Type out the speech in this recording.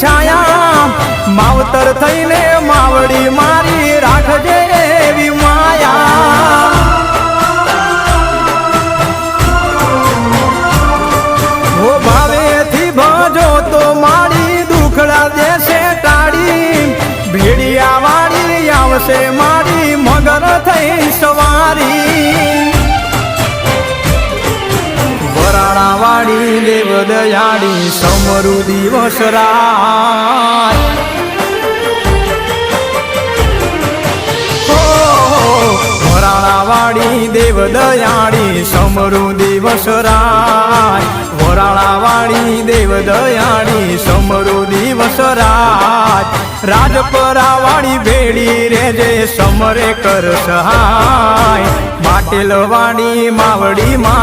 છાયા માવતર થઈને માવડી મારી રાખજે એવી માયા ઓ ભાવેથી ભજો તો મારી દુખડા દેશે ટાળી ભેડિયા વાળી આવશે મારી મગર થઈ સવારી વરાણા વાળી દેવ દયાળી સમરુ દિવસ રાત વરાણા વાળી દેવ દયાળી સમરુ દિવસ રાત વરાણા વાળી દેવ દયાળી સમરુ દિવસ રાત રાજપરા વાળી ભેડી રેજે સમરે કર સહાય પાટેલ વાળી માવડી માં